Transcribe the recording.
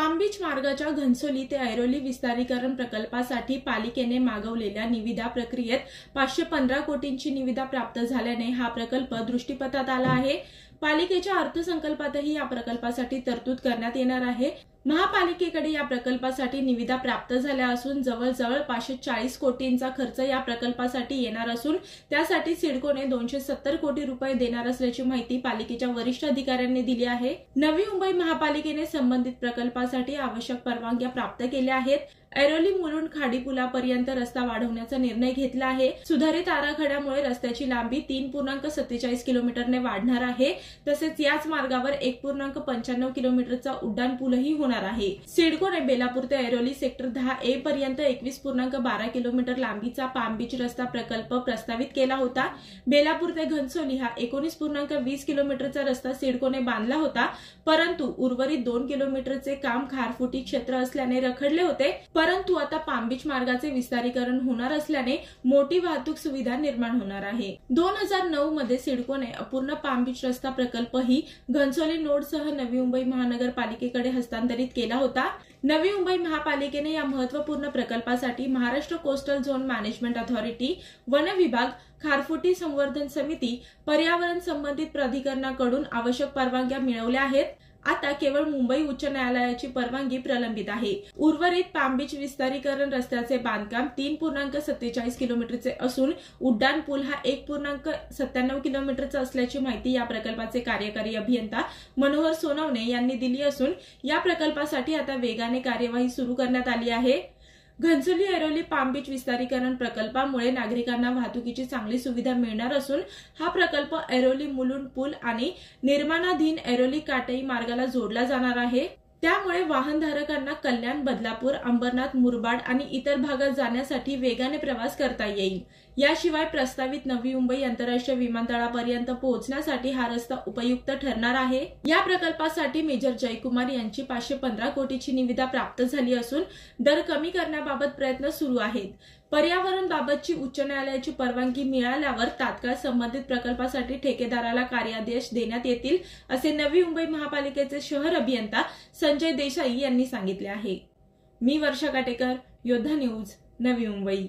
Palm beach मार्गाच्या घनसोली ते ऐरोली विस्तारीकरण प्रकल्पासाठी पालिकेने मागवलेल्या निविदा प्रक्रियेत 515 कोटींची निविदा प्राप्त झाल्याने हा प्रकल्प दृष्टीपथात आला आहे। पालिकेच्या अर्थसंकल्पातही या प्रकल्पासाठी तरतूद करण्यात येणार आहे। महापालिकेकडे या प्रकल्पासाठी निविदा प्राप्त झाल्या असून जवळजवळ 540 कोटींचा खर्च या प्रकल्पासाठी येणार असून त्यासाठी सिडकोने 270 कोटी रुपये देणार असल्याची माहिती पालिकेच्या वरिष्ठ अधिकाऱ्यांनी दिली आहे। नवी मुंबई महापालिकेने संबंधित प्रकल्पासाठी आवश्यक परवानग्या प्राप्त केल्या आहेत। ऐरोली मुलुंड खाडीपुलापर्यंत रस्ता वाढवण्याचा निर्णय घेतला आहे। सुधारित आराखड्यामुळे रस्त्याची लांबी 3.47 किलोमीटरने वाढणार आहे। तसेच याच मार्गावर 1.95 किलोमीटरचा उड्डाणपूलही होणार आहे। सिडकोने बेलापूर ते ऐरोली सेक्टर 10A पर्यंत 21.12 किलोमीटर लांबीचा पाम बीच रस्ता प्रकल्प प्रस्तावित केला होता। बेलापूर ते घनसोली हा 19.20 किलोमीटरचा रस्ता सिडकोने बांधला होता, परंतु उर्वरित 2 किलोमीटरचे काम खारफुटी क्षेत्र असल्याने रखडले होते। परंतु आता पाम बीच मार्गाचे विस्तारीकरण होणार असल्याने मोठी वाहतूक सुविधा निर्माण होणार आहे। 2009 मध्ये सिडकोने अपूर्ण पाम बीच रस्ता प्रकल्पही घनसोली नोडसह नवी मुंबई महानगरपालिकेकडे हस्तांतरित केला होता। नवी मुंबई महापालिकेने या महत्त्वपूर्ण प्रकल्पासाठी Maharashtra coastal zone management authority, one विभाग, खारफुटी संवर्धन समिती, पर्यावरण संबंधित प्राधिकरणाकडून आवश्यक परवानग्या मिळवल्या आहेत। आता केवळ मुंबई उच्च न्यायालयाची परवानगी प्रलंबित आहे। उर्वरित पाम बीच विस्तारीकरण रस्त्याचे बांधकाम 3.47 किलोमीटरचे असून उड्डाण पूल हा 1.97 किलोमीटरचा असल्याची माहिती या प्रकल्पाचे कार्यकारी अभियंता मनोहर सोनवणे यांनी दिली असून या प्रकल्पासाठी आता वेगाने कार्यवाही सुरू करण्यात आली आहे। घनसोली ऐरोली पाम बीच विस्तारीकरण प्रकल्पामुळे नागरिकांना वाहतुकीची चांगली सुविधा मिळणार असून हा प्रकल्प ऐरोली मुलुंड पूल आणि निर्माणाधीन ऐरोली काटई मार्गाला जोडला जाणार आहे। त्यामुळे वाहनधारकांना कल्याण, बदलापूर, अंबरनाथ, मुरबाड आणि इतर भागात जाण्यासाठी वेगाने प्रवास करता येईल। याशिवाय प्रस्तावित नवी मुंबई आंतरराष्ट्रीय विमानतळापर्यंत पोहोचण्यासाठी हा रस्ता उपयुक्त ठरणार आहे। या प्रकल्पासाठी मेजर जयकुमार यांची 515 कोटीची निविदा प्राप्त झाली असून दर कमी करण्याबाबत प्रयत्न सुरू आहेत। पर्यावरण बाबतची उच्च न्यायालयाची परवानगी मिळाल्यावर तात्काळ संबंधित प्रकल्पासाठी ठेकेदाराला कार्यादेश देण्यात येतील, असे नवी मुंबई महापालिकेचे शहर अभियंता संजय देसाई यांनी सांगितले आहे। मी वर्षा काटेकर, योद्धा न्यूज, नवी मुंबई।